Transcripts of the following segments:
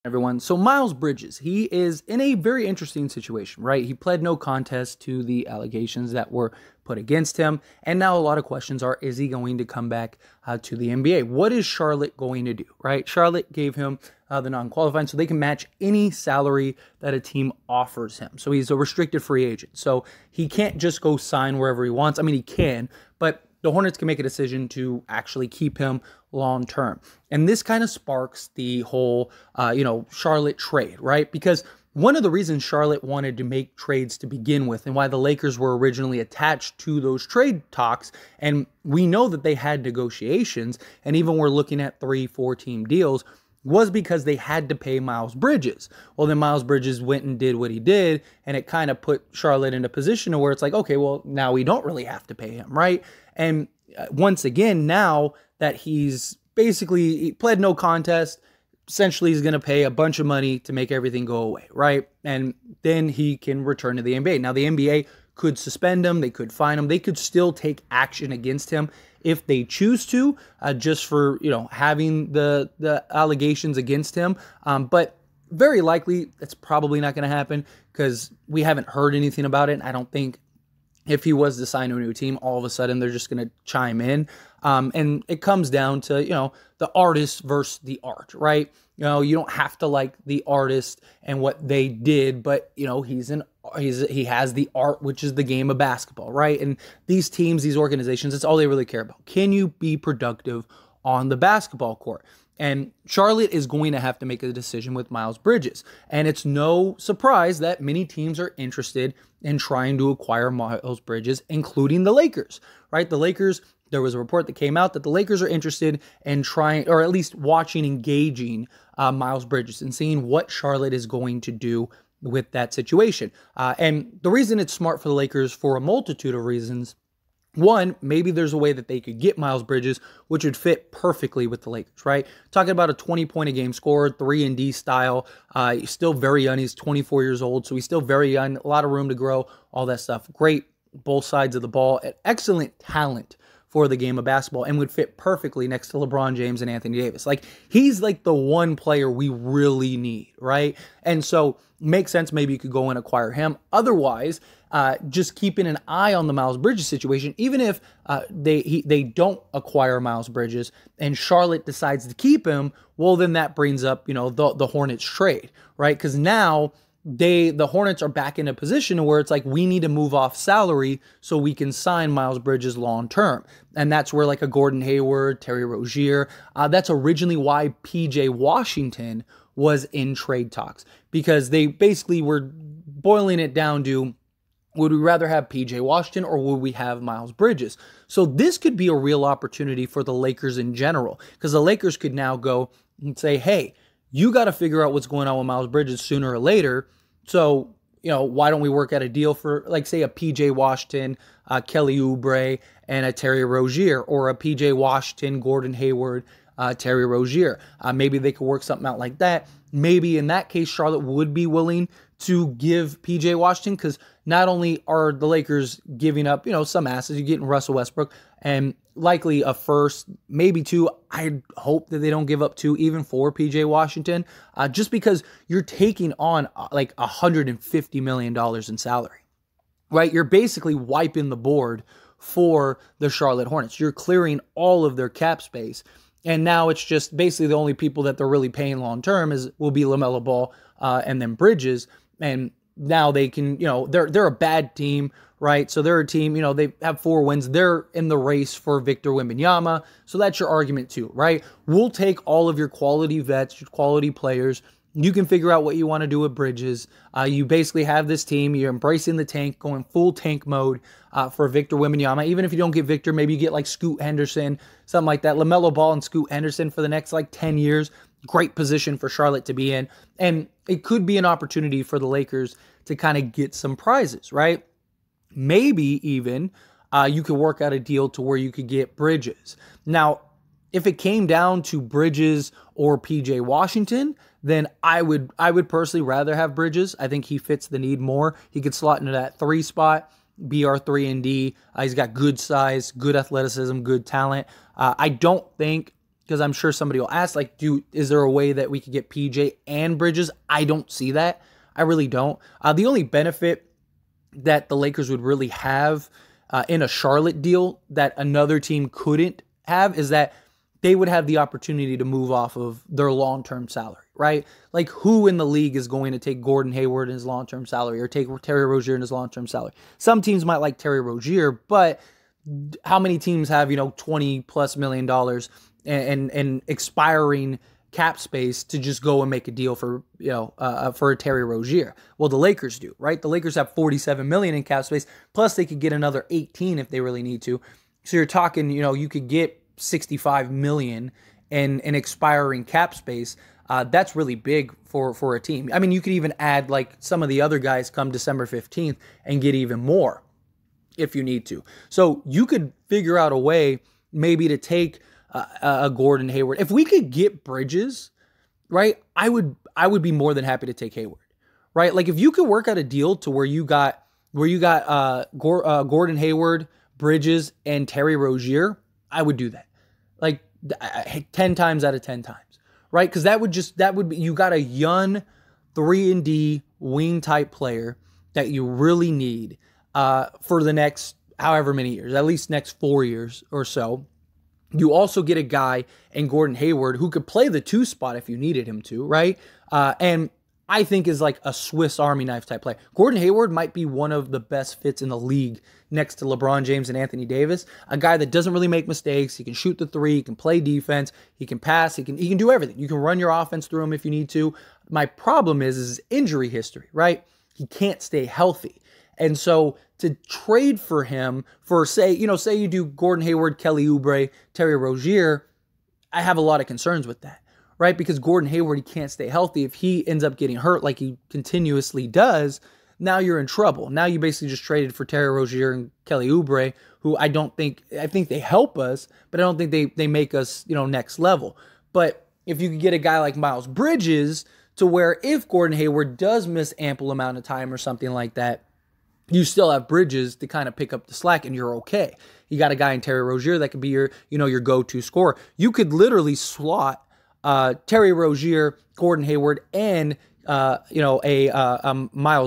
Everyone. So Miles Bridges, he is in a very interesting situation, right? He pled no contest to the allegations that were put against him. And now a lot of questions are, is he going to come back to the NBA? What is Charlotte going to do, right? Charlotte gave him the non-qualifying so they can match any salary that a team offers him. So he's a restricted free agent. So he can't just go sign wherever he wants. I mean, he can, but the Hornets can make a decision to actually keep him long term. And this kind of sparks the whole, Charlotte trade, right? Because one of the reasons Charlotte wanted to make trades to begin with and why the Lakers were originally attached to those trade talks, and we know that they had negotiations and even were looking at 3-4 team deals, was because they had to pay Miles Bridges. Well, then Miles Bridges went and did what he did, and it kind of put Charlotte in a position where it's like, okay, well, now we don't really have to pay him, right? And once again, now that he's he pled no contest, essentially he's going to pay a bunch of money to make everything go away, right? And then he can return to the NBA. Now, the NBA could suspend him, they could fine him, they could still take action against him if they choose to, just for, having the allegations against him. But very likely, that's probably not going to happen because we haven't heard anything about it. I don't think if he was to sign to a new team, all of a sudden they're just going to chime in. And it comes down to, the artist versus the art, right? You don't have to like the artist and what they did, but, he has the art, which is the game of basketball, right? And these teams, these organizations, that's all they really care about. Can you be productive on the basketball court? And Charlotte is going to have to make a decision with Miles Bridges. And it's no surprise that many teams are interested in trying to acquire Miles Bridges, including the Lakers, right? The Lakers, there was a report that came out that the Lakers are interested in trying, or at least watching, engaging Miles Bridges and seeing what Charlotte is going to do with that situation. And the reason it's smart for the Lakers for a multitude of reasons. One, maybe there's a way that they could get Miles Bridges, which would fit perfectly with the Lakers, right? Talking about a 20-point-a-game scorer, 3-and-D style. He's still very young. He's 24 years old, so he's still very young. A lot of room to grow, all that stuff. Great both sides of the ball. Excellent talent for the game of basketball and would fit perfectly next to LeBron James and Anthony Davis. He's like the one player we really need, right? And so makes sense. Maybe you could go and acquire him. Otherwise, just keeping an eye on the Miles Bridges situation, even if they don't acquire Miles Bridges and Charlotte decides to keep him, well, then that brings up, the Hornets trade, right? Because now the Hornets are back in a position where it's like, we need to move off salary so we can sign Miles Bridges long term. And that's where like a Gordon Hayward, Terry Rozier, that's originally why PJ Washington was in trade talks, because they basically were boiling it down to, would we rather have PJ Washington or would we have Miles Bridges? So this could be a real opportunity for the Lakers in general, because the Lakers could now go and say, hey, you got to figure out what's going on with Miles Bridges sooner or later. So, why don't we work out a deal for, like, say, a PJ Washington, Kelly Oubre, and a Terry Rozier, or a PJ Washington, Gordon Hayward, Terry Rozier. Maybe they could work something out like that. Maybe in that case, Charlotte would be willing to give PJ Washington, because not only are the Lakers giving up, some assets, you're getting Russell Westbrook and likely a first, maybe two. I hope that they don't give up two, even for PJ Washington, just because you're taking on like $150 million in salary, right? You're basically wiping the board for the Charlotte Hornets. You're clearing all of their cap space. And now it's just basically the only people that they're really paying long term will be LaMelo Ball and then Bridges. And now they can, they're a bad team, right? So they're a team, they have 4 wins. They're in the race for Victor Wembanyama. So that's your argument too, right? We'll take all of your quality vets, your quality players. You can figure out what you want to do with Bridges. You basically have this team. You're embracing the tank, going full tank mode for Victor Wembanyama. Even if you don't get Victor, maybe you get like Scoot Henderson, something like that. LaMelo Ball and Scoot Henderson for the next like 10 years. Great position for Charlotte to be in. And it could be an opportunity for the Lakers to kind of get some prizes, right? Maybe even you could work out a deal to where you could get Bridges. Now, if it came down to Bridges or PJ Washington, then I would personally rather have Bridges. I think he fits the need more. He could slot into that 3 spot, BR 3-and-D. He's got good size, good athleticism, good talent. I don't think because I'm sure somebody will ask, like, is there a way that we could get PJ and Bridges? I don't see that. I really don't. The only benefit that the Lakers would really have in a Charlotte deal that another team couldn't have is that they would have the opportunity to move off of their long-term salary, right? Like, who in the league is going to take Gordon Hayward in his long-term salary or take Terry Rozier in his long-term salary? Some teams might like Terry Rozier, but how many teams have, $20+ million and expiring cap space to just go and make a deal for a Terry Rozier? Well, the Lakers do, right? The Lakers have $47 million in cap space, plus they could get another 18 if they really need to. So you're talking, you could get $65 million in expiring cap space. That's really big for a team. I mean, you could even add like some of the other guys come December 15th and get even more if you need to. So you could figure out a way maybe to take a Gordon Hayward. If we could get Bridges, right, I would be more than happy to take Hayward, right? Like, if you could work out a deal to where you got Gordon Hayward, Bridges, and Terry Rozier, I would do that. Like 10 times out of 10 times, right? Because that would be, you got a young 3-and-D wing type player that you really need for the next however many years, at least next 4 years or so. You also get a guy in Gordon Hayward who could play the 2 spot if you needed him to, right? And I think is like a Swiss Army knife type play. Gordon Hayward might be one of the best fits in the league next to LeBron James and Anthony Davis. A guy that doesn't really make mistakes. He can shoot the 3. He can play defense. He can pass. He can do everything. You can run your offense through him if you need to. My problem is his injury history, right? He can't stay healthy. And so to trade for him for, say you do Gordon Hayward, Kelly Oubre, Terry Rozier, I have a lot of concerns with that, right? Because Gordon Hayward, he can't stay healthy. If he ends up getting hurt like he continuously does, now you're in trouble. Now you basically just traded for Terry Rozier and Kelly Oubre, who I think they help us, but I don't think they make us, next level. But if you could get a guy like Miles Bridges to where if Gordon Hayward does miss ample amount of time or something like that, you still have Bridges to kind of pick up the slack and you're okay. You got a guy in Terry Rozier that could be your go-to scorer. You could literally slot Terry Rozier, Gordon Hayward, and Miles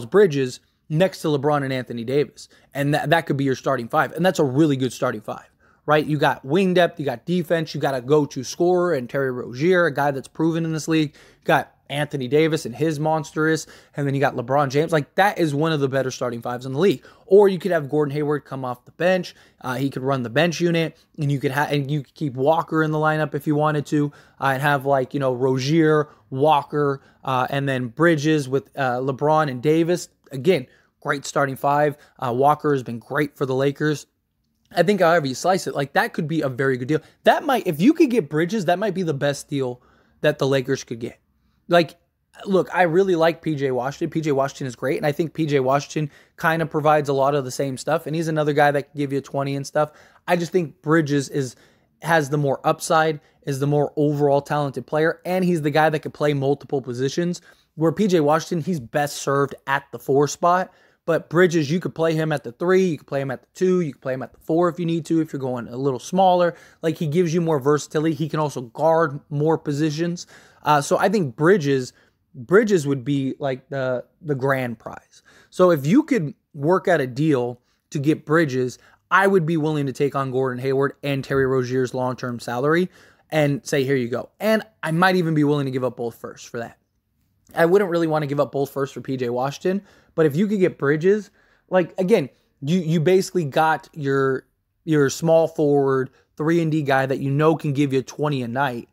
Bridges next to LeBron and Anthony Davis. And that could be your starting 5. And that's a really good starting 5, right? You got wing depth, you got defense, you got a go-to scorer and Terry Rozier, a guy that's proven in this league. You got Anthony Davis and his monstrous, and then you got LeBron James. Like, that is one of the better starting 5s in the league. Or you could have Gordon Hayward come off the bench. He could run the bench unit, and you could keep Walker in the lineup if you wanted to, and have Rozier, Walker, and then Bridges with LeBron and Davis. Again, great starting 5. Walker has been great for the Lakers. I think however you slice it, like, that could be a very good deal. That might, if you could get Bridges, that might be the best deal that the Lakers could get. Like, look, I really like PJ Washington. PJ Washington is great, and I think PJ Washington kind of provides a lot of the same stuff, and he's another guy that can give you 20 and stuff. I just think Bridges has the more upside, is the more overall talented player, and he's the guy that can play multiple positions, where PJ Washington, he's best served at the 4 spot, but Bridges, you could play him at the 3, you could play him at the 2, you could play him at the 4 if you need to, if you're going a little smaller. Like, he gives you more versatility. He can also guard more positions. So I think Bridges would be like the grand prize. So if you could work out a deal to get Bridges, I would be willing to take on Gordon Hayward and Terry Rozier's long-term salary and say, here you go. And I might even be willing to give up both firsts for that. I wouldn't really want to give up both firsts for PJ Washington, but if you could get Bridges, like, again, you basically got your small forward 3-and-D guy that can give you 20 a night.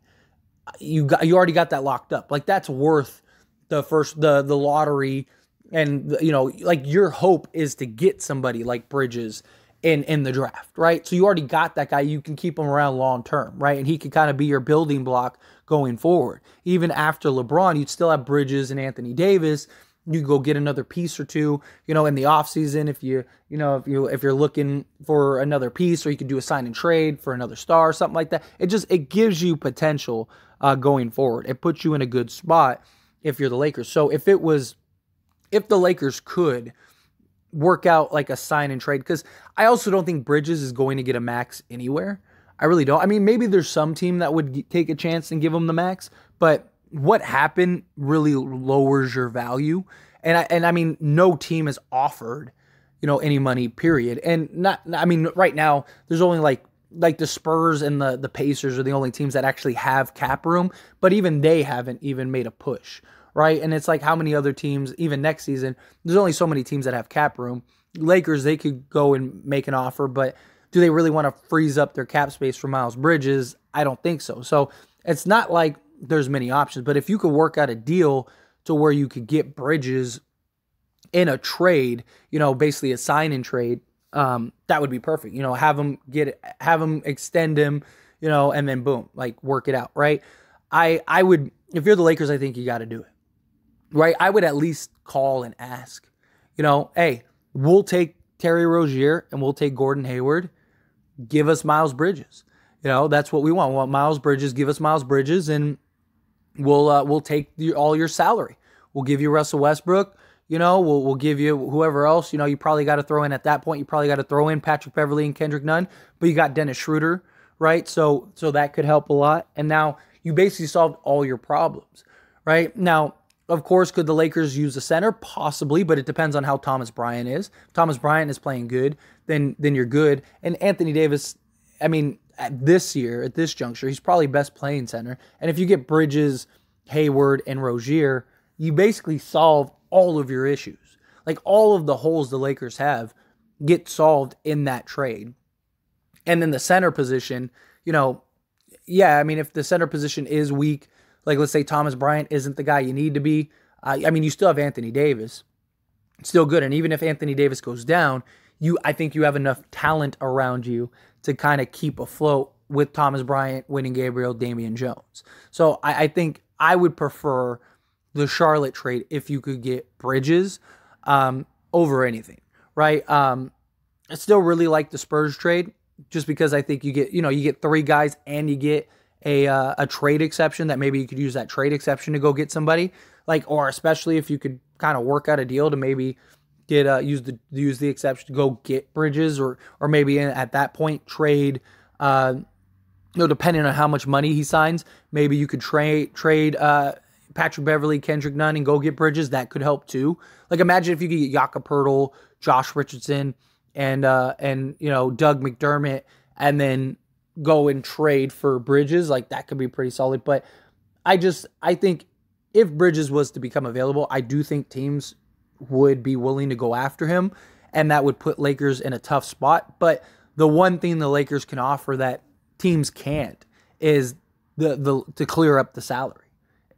You already got that locked up. Like, that's worth the lottery, and like, your hope is to get somebody like Bridges in the draft, right? So you already got that guy. You can keep him around long term, right? And he could kind of be your building block going forward. Even after LeBron, you'd still have Bridges and Anthony Davis. You could go get another piece or two, in the offseason if you're looking for another piece, or you could do a sign and trade for another star, something like that. It gives you potential going forward. It puts you in a good spot if you're the Lakers. So if the Lakers could work out like a sign and trade, because I also don't think Bridges is going to get a max anywhere. I really don't. I mean, maybe there's some team that would take a chance and give him the max, but what happened really lowers your value. And I mean, no team has offered, any money, period. And I mean, right now, there's only like the Spurs and the Pacers are the only teams that actually have cap room, but even they haven't even made a push, right? And it's like how many other teams, even next season, there's only so many teams that have cap room. Lakers, they could go and make an offer, but do they really want to freeze up their cap space for Miles Bridges? I don't think so. So it's not like there's many options, but if you could work out a deal to where you could get Bridges in a trade, basically a sign-in trade, that would be perfect. Have him extend him, and then boom, like work it out, right? I would, if you're the Lakers, I think you got to do it, right? I would at least call and ask, hey, we'll take Terry Rozier and we'll take Gordon Hayward. Give us Miles Bridges. That's what we want. We want Miles Bridges. Give us Miles Bridges, and we'll take all your salary. We'll give you Russell Westbrook. We'll give you whoever else. You probably got to throw in at that point. You probably got to throw in Patrick Beverley and Kendrick Nunn, but you got Dennis Schroeder, right? So that could help a lot. And now you basically solved all your problems, right? Now, of course, could the Lakers use a center? Possibly, but it depends on how Thomas Bryant is. If Thomas Bryant is playing good, then you're good. And Anthony Davis, I mean, at this juncture, he's probably best playing center. And if you get Bridges, Hayward, and Rozier, you basically solve all of your issues. Like all of the holes the Lakers have get solved in that trade. And then the center position, I mean, if the center position is weak, like let's say Thomas Bryant isn't the guy you need to be. I mean, you still have Anthony Davis. It's still good. And even if Anthony Davis goes down, I think you have enough talent around you to kind of keep afloat with Thomas Bryant, Winning Gabriel, Damian Jones. So I think I would prefer the Charlotte trade if you could get Bridges over anything, right? I still really like the Spurs trade just because I think you get three guys and you get a trade exception that maybe you could use that trade exception to go get somebody, or especially if you could kind of work out a deal to maybe get use the exception to go get Bridges or maybe at that point trade depending on how much money he signs, maybe you could trade Patrick Beverley, Kendrick Nunn, and go get Bridges. That could help too. Like imagine if you could get Jakob Poeltl, Josh Richardson, and Doug McDermott, and then go and trade for Bridges. Like that could be pretty solid. But I think if Bridges was to become available, I do think teams would be willing to go after him, and that would put Lakers in a tough spot. But the one thing the Lakers can offer that teams can't is to clear up the salary.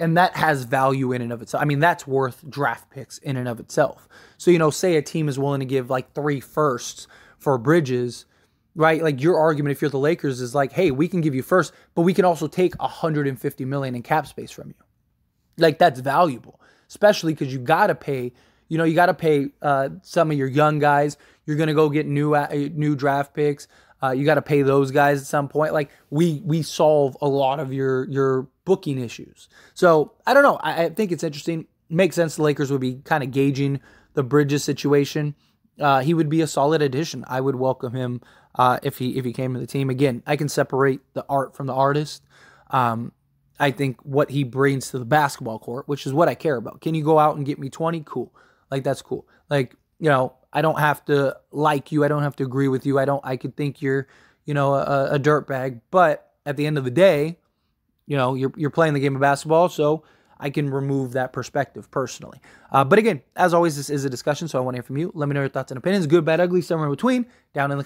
And that has value in and of itself. I mean, that's worth draft picks in and of itself. So, say a team is willing to give like 3 firsts for Bridges, right? Like your argument, if you're the Lakers, is like, hey, we can give you first, but we can also take $150 million in cap space from you. Like that's valuable, especially because you got to pay, some of your young guys. You're going to go get new draft picks. You got to pay those guys at some point. Like we solve a lot of your booking issues. So I don't know. I think it's interesting. Makes sense. The Lakers would be kind of gauging the Bridges situation. He would be a solid addition. I would welcome him if he came to the team. Again, I can separate the art from the artist. I think what he brings to the basketball court, which is what I care about. Can you go out and get me 20? Cool. Like that's cool. Like, I don't have to like you. I don't have to agree with you. I could think you're, a dirtbag. But at the end of the day, you're playing the game of basketball, so I can remove that perspective personally. But again, as always, this is a discussion, so I want to hear from you. Let me know your thoughts and opinions, good, bad, ugly, somewhere in between, down in the